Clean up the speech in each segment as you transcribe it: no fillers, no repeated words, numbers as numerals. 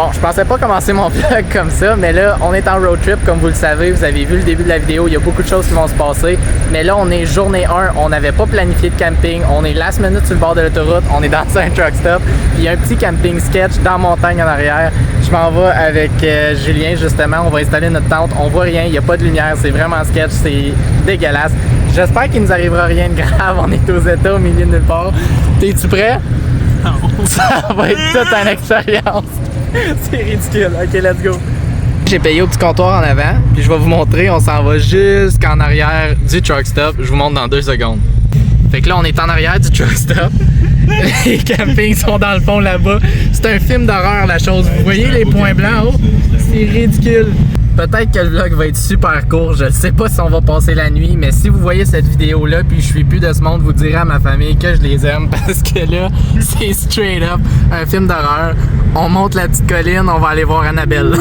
Bon, je pensais pas commencer mon vlog comme ça, mais là, on est en road trip, comme vous le savez. Vous avez vu le début de la vidéo, il y a beaucoup de choses qui vont se passer. Mais là, on est journée 1, on n'avait pas planifié de camping. On est last minute sur le bord de l'autoroute, on est dans un truck stop. Puis il y a un petit camping sketch dans la montagne en arrière. Je m'en vais avec Julien, justement. On va installer notre tente. On voit rien, il n'y a pas de lumière, c'est vraiment sketch, c'est dégueulasse. J'espère qu'il nous arrivera rien de grave. On est aux États, au milieu de nulle part. T'es-tu prêt? Non. Ça va être toute une expérience. C'est ridicule. Ok, let's go. J'ai payé au petit comptoir en avant, puis je vais vous montrer. On s'en va jusqu'en arrière du truck stop. Je vous montre dans 2 secondes. Fait que là, on est en arrière du truck stop. Les campings sont dans le fond là-bas. C'est un film d'horreur, la chose. Vous voyez les points blancs en haut? C'est ridicule. Peut-être que le vlog va être super court, je ne sais pas si on va passer la nuit, mais si vous voyez cette vidéo-là, puis je suis plus de ce monde, vous direz à ma famille que je les aime, parce que là, c'est straight up un film d'horreur. On monte la petite colline, on va aller voir Annabelle.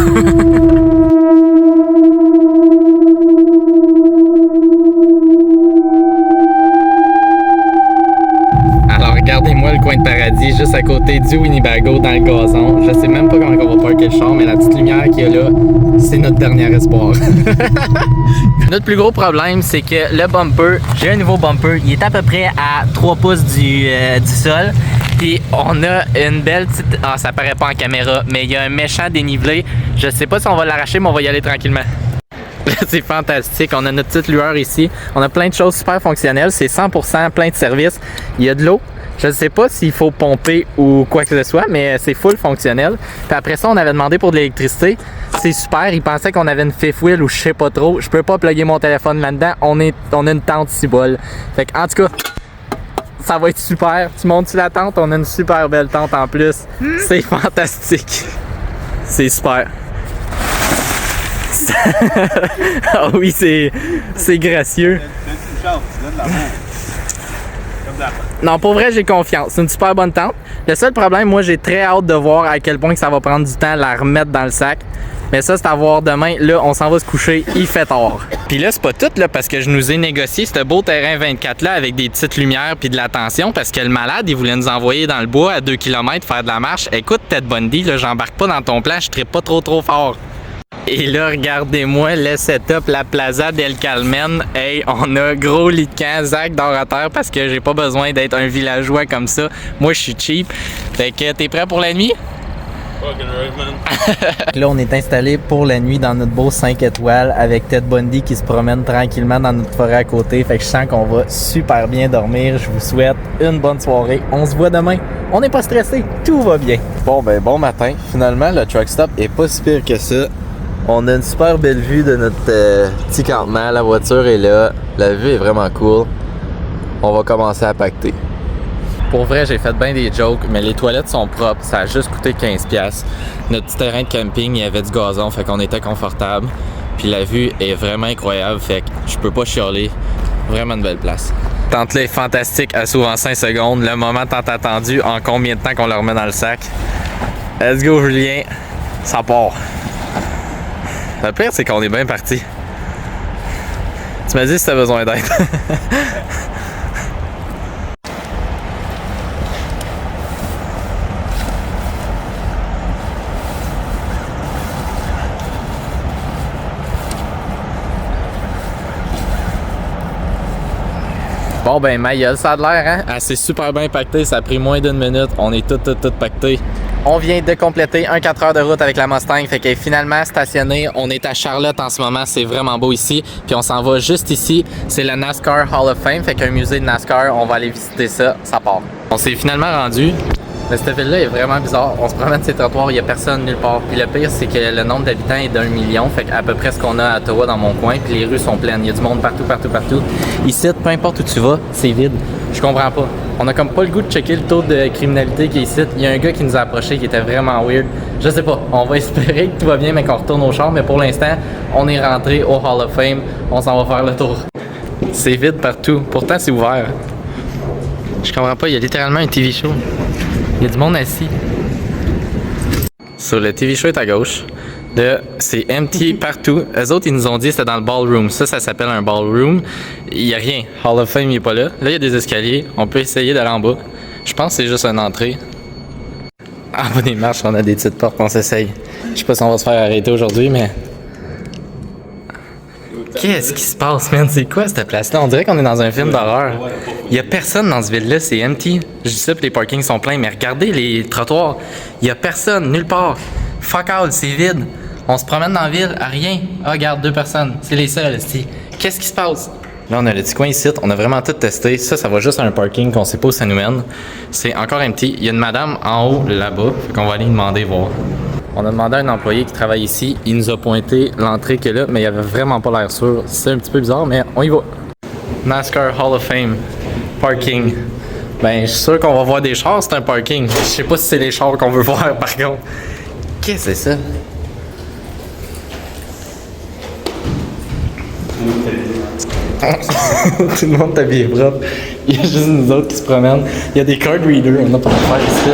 Alors regardez-moi le coin de paradis, juste à côté du Winnebago dans le gazon. Je sais même pas comment on va parker le char, mais la petite lumière qu'il y a là, c'est notre dernier espoir. Notre plus gros problème, c'est que le bumper, j'ai un nouveau bumper, il est à peu près à 3 pouces du sol. Puis on a une belle petite... Ah, ça paraît pas en caméra, mais il y a un méchant dénivelé. Je sais pas si on va l'arracher, mais on va y aller tranquillement. C'est fantastique, on a notre petite lueur ici. On a plein de choses super fonctionnelles, c'est 100% plein de services. Il y a de l'eau. Je ne sais pas s'il faut pomper ou quoi que ce soit, mais c'est full fonctionnel. Puis après ça, on avait demandé pour de l'électricité. C'est super, ils pensaient qu'on avait une fifth wheel ou je sais pas trop. Je peux pas plugger mon téléphone là-dedans. On a une tente 6 bol. Fait que, en tout cas, ça va être super. Tu montes sur la tente, on a une super belle tente en plus. C'est fantastique. C'est super. Ah oui, c'est gracieux. Non, pour vrai, j'ai confiance. C'est une super bonne tente. Le seul problème, moi, j'ai très hâte de voir à quel point que ça va prendre du temps à la remettre dans le sac. Mais ça, c'est à voir demain. Là, on s'en va se coucher. Il fait tard. Puis là, c'est pas tout, là, parce que je nous ai négocié ce beau terrain 24-là avec des petites lumières puis de l'attention, parce que le malade, il voulait nous envoyer dans le bois à 2 km faire de la marche. Écoute, Ted Bundy, là, j'embarque pas dans ton plan, je trippe pas trop fort. Et là, regardez-moi le setup, la Plaza del Carmen. Hey, on a gros lit de camp, Zach dort à terre parce que j'ai pas besoin d'être un villageois comme ça. Moi, je suis cheap. Fait que t'es prêt pour la nuit? Là, on est installé pour la nuit dans notre beau 5 étoiles avec Ted Bundy qui se promène tranquillement dans notre forêt à côté. Fait que je sens qu'on va super bien dormir. Je vous souhaite une bonne soirée. On se voit demain. On n'est pas stressé. Tout va bien. Bon matin. Finalement, le truck stop est pas si pire que ça. On a une super belle vue de notre petit campement. La voiture est là. La vue est vraiment cool. On va commencer à pacter. Pour vrai, j'ai fait bien des jokes, mais les toilettes sont propres. Ça a juste coûté 15$. Notre petit terrain de camping, il y avait du gazon, fait qu'on était confortable. Puis la vue est vraiment incroyable, fait que je peux pas chialer. Vraiment une belle place. Tente-là est fantastique, elle s'ouvre en 5 secondes. Le moment tant attendu, en combien de temps qu'on le remet dans le sac? Let's go, Julien. Ça part. Le pire, c'est qu'on est bien parti. Tu m'as dit si t'as besoin d'aide. Bon ben Mayol, ça a de l'air, hein? Ah, c'est super bien pacté, ça a pris moins d'1 minute. On est tout pacté. On vient de compléter un 4 heures de route avec la Mustang, fait qu'elle est finalement stationnée. On est à Charlotte en ce moment, c'est vraiment beau ici. Puis on s'en va juste ici, c'est le NASCAR Hall of Fame, fait qu'un musée de NASCAR, on va aller visiter ça, ça part. On s'est finalement rendu. Mais cette ville-là est vraiment bizarre. On se promène ces trottoirs, il n'y a personne nulle part. Puis le pire, c'est que le nombre d'habitants est d'1 million. Fait qu'à peu près ce qu'on a à Ottawa dans mon coin. Puis les rues sont pleines. Il y a du monde partout. Ici, peu importe où tu vas, c'est vide. Je comprends pas. On a comme pas le goût de checker le taux de criminalité qui est ici. Il y a un gars qui nous a approché qui était vraiment weird. Je sais pas. On va espérer que tout va bien, mais qu'on retourne au char. Mais pour l'instant, on est rentré au Hall of Fame. On s'en va faire le tour. C'est vide partout. Pourtant, c'est ouvert. Je comprends pas. Il y a littéralement un TV show. Il y a du monde assis. Sur le TV show est à gauche. Là, c'est empty partout. Eux autres, ils nous ont dit que c'était dans le ballroom. Ça s'appelle un ballroom. Il n'y a rien. Hall of Fame, il n'est pas là. Là, il y a des escaliers. On peut essayer d'aller en bas. Je pense que c'est juste une entrée. En bas des marches, on a des petites portes, on s'essaye. Je sais pas si on va se faire arrêter aujourd'hui, mais... Qu'est-ce qui se passe, man? C'est quoi cette place-là? On dirait qu'on est dans un film d'horreur. Il y a personne dans ce ville-là, c'est empty. Je dis ça, puis les parkings sont pleins, mais regardez les trottoirs. Il y a personne, nulle part. Fuck all, c'est vide. On se promène dans la ville, à rien. Ah, regarde, 2 personnes. C'est les seuls, ici. Qu'est-ce qui se passe? Là, on a le petit coin ici. On a vraiment tout testé. Ça va juste à un parking qu'on sait pas où ça nous mène. C'est encore empty. Il y a une madame en haut, là-bas. Fait qu'on va aller demander voir. On a demandé à un employé qui travaille ici. Il nous a pointé l'entrée qu'il y a là, mais il avait vraiment pas l'air sûr. C'est un petit peu bizarre, mais on y va. NASCAR Hall of Fame. Parking. Ben, je suis sûr qu'on va voir des chars, c'est un parking. Je sais pas si c'est les chars qu'on veut voir, par contre. Qu'est-ce que c'est ça? Tout le monde est habillé propre. Il y a juste nous autres qui se promènent. Il y a des card readers, on a pas de faire ici.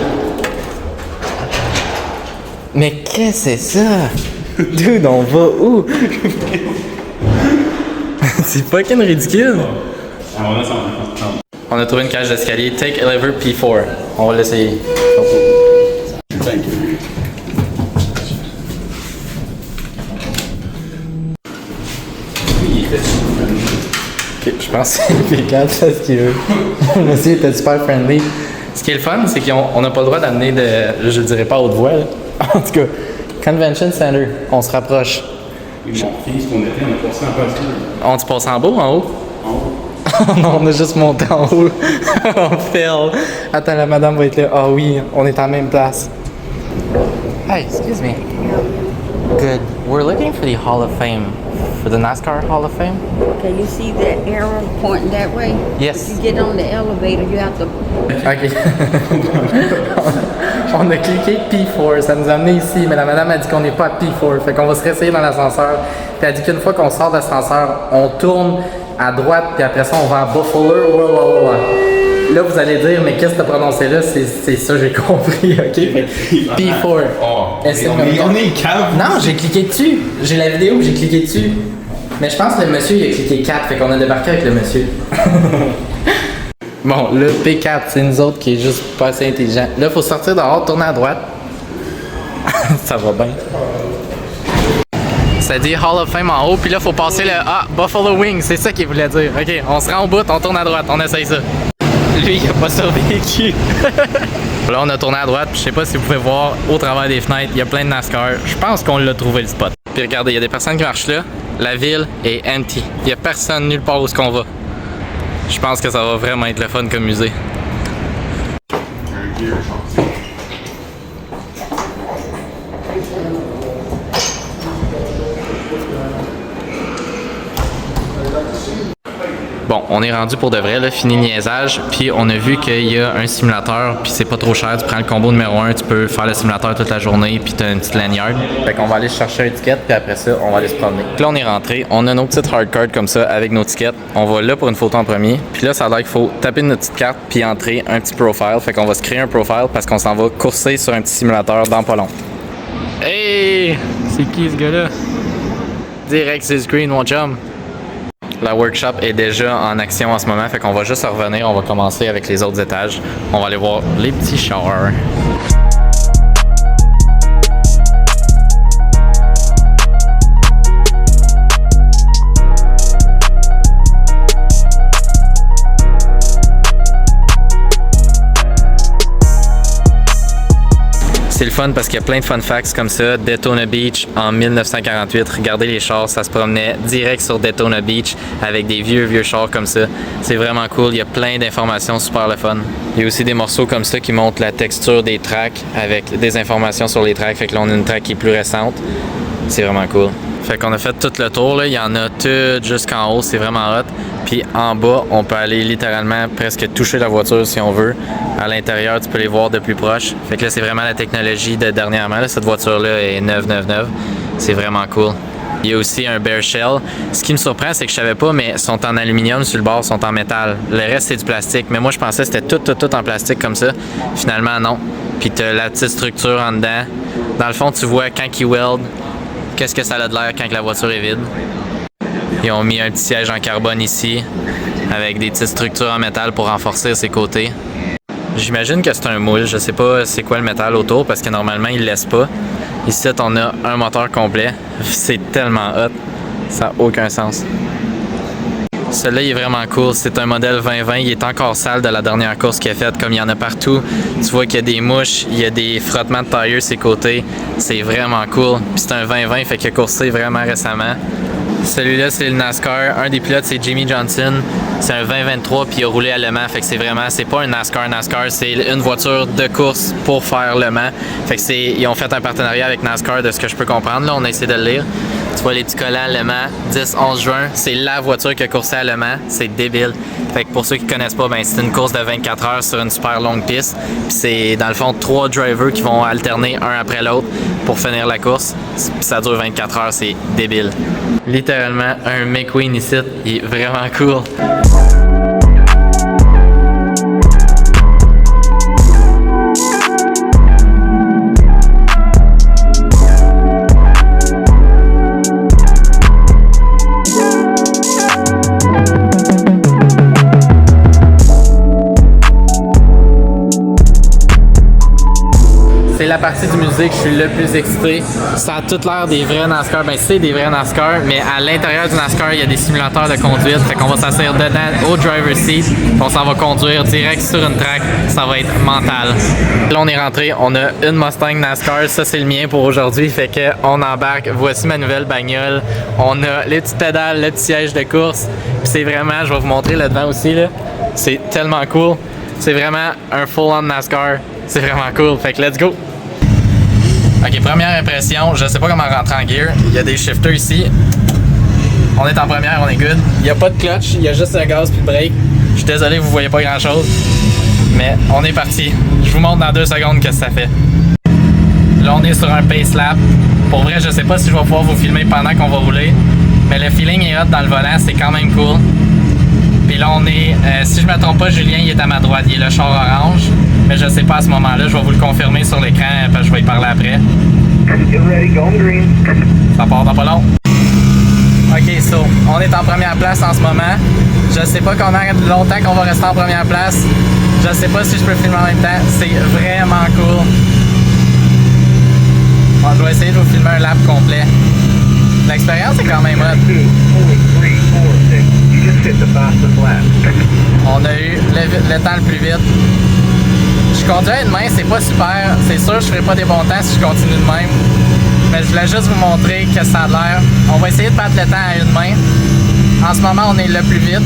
Mais qu'est-ce que c'est ça? Dude, on va où? C'est fucking ridicule. On a trouvé une cage d'escalier. Take elevator P4. On va l'essayer. Ok, je pense que c'est P4, c'est ce qu'il veut. Le monsieur était super friendly. Ce qui est le fun, c'est qu'on n'a pas le droit d'amener de. Je le dirais pas à haute voix, là. En tout cas, Convention Center, on se rapproche. Oui, bon, ce qu'on était, on a passé en bas. On se passe en bas ou en haut? En haut. Non, on a juste monté en haut. On fail. Attends, la madame va être là. Ah oui, on est en même place. Hey, excuse me. Good. We're looking for the Hall of Fame. For the NASCAR Hall of Fame? Okay, you see that arrow pointing that way? Yes. If you get on the elevator, you have to... Ok. On a cliqué P4, ça nous a amené ici, mais la madame a dit qu'on n'est pas à P4, fait qu'on va se réessayer dans l'ascenseur. Puis elle a dit qu'une fois qu'on sort de l'ascenseur, on tourne à droite, puis après ça, on va à Buffalo. Là, vous allez dire, mais qu'est-ce que tu as prononcé là? C'est ça, j'ai compris, ok? P4. Oh, on est cave. Non, j'ai cliqué dessus. J'ai la vidéo, j'ai cliqué dessus. Mais je pense que le monsieur, il a cliqué 4, fait qu'on a débarqué avec le monsieur. Bon, le P4, c'est nous autres qui est juste pas assez intelligent. Là, il faut sortir dehors, tourner à droite. Ça va bien. Ça dit Hall of Fame en haut, puis là, il faut passer le Buffalo Wings, c'est ça qu'il voulait dire. Ok, on se rend au bout, on tourne à droite, on essaye ça. Lui, il a pas survécu. Là, on a tourné à droite, puis je sais pas si vous pouvez voir au travers des fenêtres, il y a plein de NASCAR. Je pense qu'on l'a trouvé le spot. Puis regardez, il y a des personnes qui marchent là. La ville est empty. Il y a personne nulle part où est-ce qu'on va. Je pense que ça va vraiment être le fun comme musée. Bon, on est rendu pour de vrai, là, fini le niaisage, puis on a vu qu'il y a un simulateur, puis c'est pas trop cher, tu prends le combo numéro 1, tu peux faire le simulateur toute la journée, puis t'as une petite lanyard. Fait qu'on va aller chercher un ticket, puis après ça, on va aller se promener. Puis là, on est rentré, on a nos petites hard cards comme ça, avec nos tickets. On va là pour une photo en premier, puis là, ça a l'air qu'il faut taper notre petite carte, puis entrer un petit profile. Fait qu'on va se créer un profile, parce qu'on s'en va courser sur un petit simulateur dans pas long. Hey! C'est qui ce gars-là? Direct, c'est Screen, mon chum. La workshop est déjà en action en ce moment, fait qu'on va juste revenir, on va commencer avec les autres étages. On va aller voir les petits chars. C'est le fun parce qu'il y a plein de fun facts comme ça. Daytona Beach en 1948. Regardez les chars, ça se promenait direct sur Daytona Beach avec des vieux chars comme ça. C'est vraiment cool. Il y a plein d'informations super le fun. Il y a aussi des morceaux comme ça qui montrent la texture des tracks avec des informations sur les tracks. Fait que là, on a une track qui est plus récente. C'est vraiment cool. Fait qu'on a fait tout le tour, là. Il y en a tout jusqu'en haut, c'est vraiment hot. Puis en bas, on peut aller littéralement presque toucher la voiture si on veut. À l'intérieur, tu peux les voir de plus proche. Fait que là, c'est vraiment la technologie de dernièrement. Là. Cette voiture-là est 999. C'est vraiment cool. Il y a aussi un bare shell. Ce qui me surprend, c'est que je savais pas, mais ils sont en aluminium sur le bord, sont en métal. Le reste, c'est du plastique. Mais moi, je pensais que c'était tout en plastique comme ça. Finalement, non. Puis tu as la petite structure en dedans. Dans le fond, tu vois quand ils weld, qu'est-ce que ça a de l'air quand la voiture est vide. Ils ont mis un petit siège en carbone ici, avec des petites structures en métal pour renforcer ses côtés. J'imagine que c'est un moule. Je sais pas c'est quoi le métal autour parce que normalement, ils le laissent pas. Ici, on a un moteur complet. C'est tellement hot. Ça n'a aucun sens. Celui-là, il est vraiment cool. C'est un modèle 2020. Il est encore sale de la dernière course qu'il a faite, comme il y en a partout. Tu vois qu'il y a des mouches, il y a des frottements de tires sur ses côtés. C'est vraiment cool. Puis c'est un 2020, fait qu'il a coursé vraiment récemment. Celui-là, c'est le NASCAR. Un des pilotes, c'est Jimmie Johnson. C'est un 2023, puis il a roulé à Le Mans. Fait que c'est pas un NASCAR. C'est une voiture de course pour faire Le Mans. Fait que ils ont fait un partenariat avec NASCAR, de ce que je peux comprendre. Là, on a essayé de le lire. Tu vois les petits collants Le Mans, 10-11 juin. C'est la voiture qui a coursé à Le Mans. C'est débile. Fait que pour ceux qui connaissent pas, ben c'est une course de 24 heures sur une super longue piste. Puis c'est dans le fond 3 drivers qui vont alterner un après l'autre pour finir la course. Puis ça dure 24 heures, c'est débile. Littéralement un McQueen ici, il est vraiment cool. C'est la partie du musée que je suis le plus excité. Ça a tout l'air des vrais NASCAR. Ben c'est des vrais NASCAR, mais à l'intérieur du NASCAR, il y a des simulateurs de conduite. Fait qu'on va s'asseoir dedans au driver's seat. Puis on s'en va conduire direct sur une track. Ça va être mental. Là, on est rentré. On a une Mustang NASCAR. Ça, c'est le mien pour aujourd'hui. Fait qu'on embarque. Voici ma nouvelle bagnole. On a les petites pédales, le petit siège de course. Puis c'est vraiment, je vais vous montrer là devant aussi. Là. C'est tellement cool. C'est vraiment un full-on NASCAR. C'est vraiment cool. Fait que let's go! Ok, première impression, je sais pas comment rentrer en gear. Il y a des shifters ici. On est en première, on est good. Il n'y a pas de clutch, il y a juste un gaz puis le break. Je suis désolé, vous voyez pas grand chose. Mais on est parti. Je vous montre dans 2 secondes ce que ça fait. Là, on est sur un pace lap. Pour vrai, je sais pas si je vais pouvoir vous filmer pendant qu'on va rouler. Mais le feeling est hot dans le volant, c'est quand même cool. Puis là, on est, si je me trompe pas, Julien, il est à ma droite. Il est le char orange. Mais je sais pas à ce moment-là, je vais vous le confirmer sur l'écran parce que je vais y parler après. Ça part dans pas long. Ok, so, on est en première place en ce moment. Je sais pas combien longtemps qu'on va rester en première place. Je sais pas si je peux filmer en même temps. C'est vraiment cool. Bon, je vais essayer de vous filmer un lap complet. L'expérience est quand même hot. On a eu le temps le plus vite. Je conduis à une main, c'est pas super. C'est sûr, je ferai pas des bons temps si je continue de même. Mais je voulais juste vous montrer que ça a l'air. On va essayer de battre le temps à une main. En ce moment, on est le plus vite.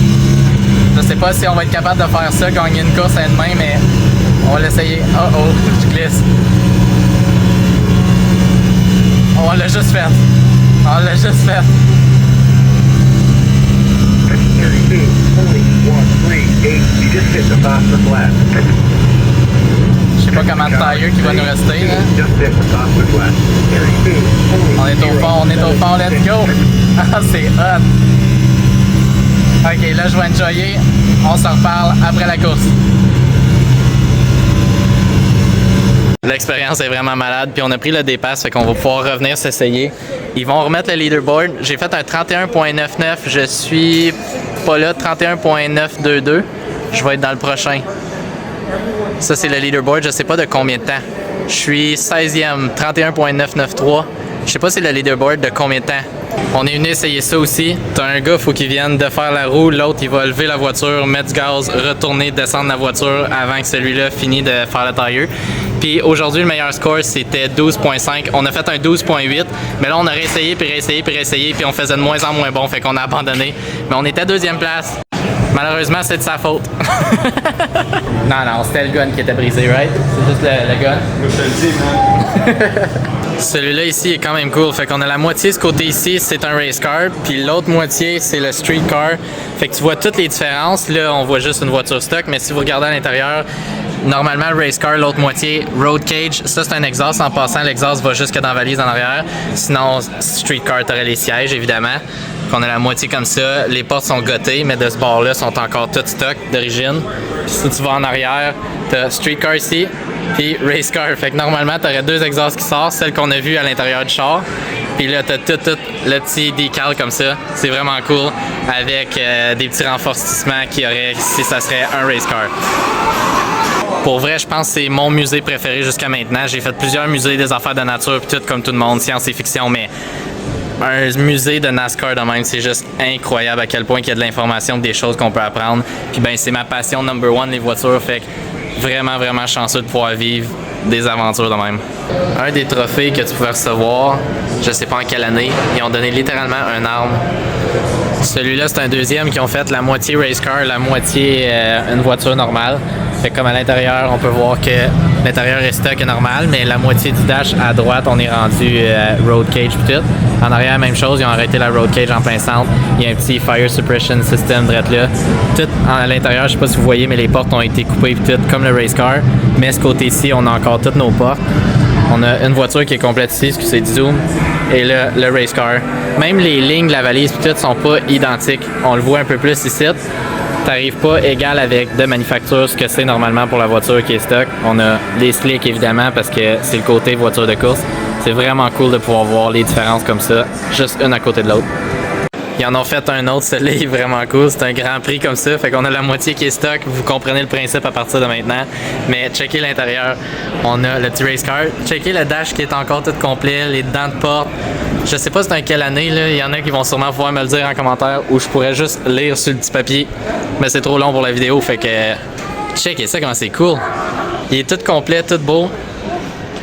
Je sais pas si on va être capable de faire ça, gagner une course à une main, mais on va l'essayer. Oh oh, je glisse. On l'a juste fait. On l'a juste fait. Je sais pas comment de tire qui va nous rester là. On est au fond, let's go! Ah, c'est hot! Ok, là je vais enjoyer. On se reparle après la course. L'expérience est vraiment malade, puis on a pris le dépasse, fait qu'on va pouvoir revenir s'essayer. Ils vont remettre le leaderboard. J'ai fait un 31.99, je suis pas là, 31.922. Je vais être dans le prochain. Ça, c'est le leaderboard, je sais pas de combien de temps. Je suis 16e, 31.993. Je sais pas c'est le leaderboard de combien de temps. On est venu essayer ça aussi. T'as un gars, faut qu'il vienne de faire la roue, l'autre il va lever la voiture, mettre du gaz, retourner, descendre la voiture avant que celui-là finisse de faire le tire. Puis aujourd'hui, le meilleur score, c'était 12.5. On a fait un 12.8, mais là, on a réessayé, puis on faisait de moins en moins bon, fait qu'on a abandonné. Mais on était à 2e place. Malheureusement, c'est de sa faute. non, c'était le gun qui était brisé, right? C'est juste le gun. Moi, je te le dis, man. Celui-là ici est quand même cool. Fait qu'on a la moitié, ce côté ici, c'est un race car, puis l'autre moitié, c'est le street car. Fait que tu vois toutes les différences. Là, on voit juste une voiture stock, mais si vous regardez à l'intérieur, normalement, race car, l'autre moitié, road cage. Ça, c'est un exhaust. En passant, l'exhaust va jusque dans la valise en arrière. Sinon, street car, t'aurais les sièges, évidemment. On a la moitié comme ça. Les portes sont gottées, mais de ce bord-là, sont encore toutes stock d'origine. Puis si tu vas en arrière, t'as street car ici, puis race car. Fait que normalement, t'aurais 2 exhausts qui sortent, celle qu'on a vue à l'intérieur du char. Puis là, t'as tout le petit décal comme ça. C'est vraiment cool, avec des petits renforcements qu'il y aurait si ça serait un race car. Pour vrai, je pense que c'est mon musée préféré jusqu'à maintenant. J'ai fait plusieurs musées des affaires de nature, puis tout comme tout le monde, science et fiction, mais un musée de NASCAR de même, c'est juste incroyable à quel point il y a de l'information, des choses qu'on peut apprendre. Puis ben, c'est ma passion number one, les voitures, fait que vraiment, vraiment chanceux de pouvoir vivre des aventures de même. Un des trophées que tu pouvais recevoir, je sais pas en quelle année, ils ont donné littéralement un arbre. Celui-là, c'est un deuxième qui ont fait la moitié race car, la moitié une voiture normale. Fait que comme à l'intérieur, on peut voir que l'intérieur est stock et normal, mais la moitié du dash à droite, on est rendu road cage pis tout. En arrière, même chose, ils ont arrêté la road cage en plein centre. Il y a un petit fire suppression system direct là. Tout à l'intérieur, je sais pas si vous voyez, mais les portes ont été coupées pis tout, comme le race car. Mais ce côté-ci, on a encore toutes nos portes. On a une voiture qui est complète ici, excusez du zoom, et là, le race car. Même les lignes de la valise pis tout sont pas identiques. On le voit un peu plus ici. T'arrives pas égal avec de manufacture ce que c'est normalement pour la voiture qui est stock. On a les slicks évidemment parce que c'est le côté voiture de course. C'est vraiment cool de pouvoir voir les différences comme ça, juste une à côté de l'autre. Ils en ont fait un autre, celui-là est vraiment cool. C'est un grand prix comme ça, fait qu'on a la moitié qui est stock. Vous comprenez le principe à partir de maintenant. Mais checkez l'intérieur, on a le petit race car. Checkez le dash qui est encore tout complet, les dents de porte. Je sais pas c'est en quelle année, là. Il y en a qui vont sûrement pouvoir me le dire en commentaire ou je pourrais juste lire sur le petit papier. Mais c'est trop long pour la vidéo, fait que checkez ça comment c'est cool. Il est tout complet, tout beau.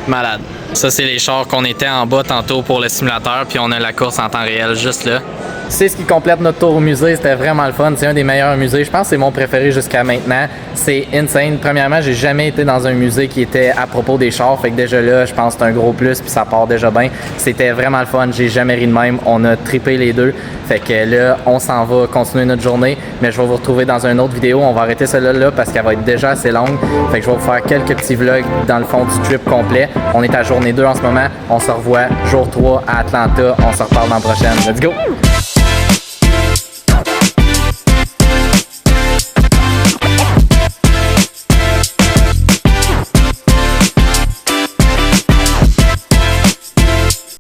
Malade. Ça, c'est les chars qu'on était en bas tantôt pour le simulateur, puis on a la course en temps réel juste là. C'est ce qui complète notre tour au musée, c'était vraiment le fun. C'est un des meilleurs musées, je pense que c'est mon préféré jusqu'à maintenant. C'est insane. Premièrement, j'ai jamais été dans un musée qui était à propos des chars, fait que déjà là, je pense que c'est un gros plus, puis ça part déjà bien. C'était vraiment le fun, j'ai jamais ri de même, on a trippé les deux. Fait que là, on s'en va continuer notre journée, mais je vais vous retrouver dans une autre vidéo. On va arrêter celle-là là parce qu'elle va être déjà assez longue. Fait que je vais vous faire quelques petits vlogs dans le fond du trip complet. On est à journée 2 en ce moment, on se revoit jour 3 à Atlanta, on se reparle dans la prochaine. Let's go!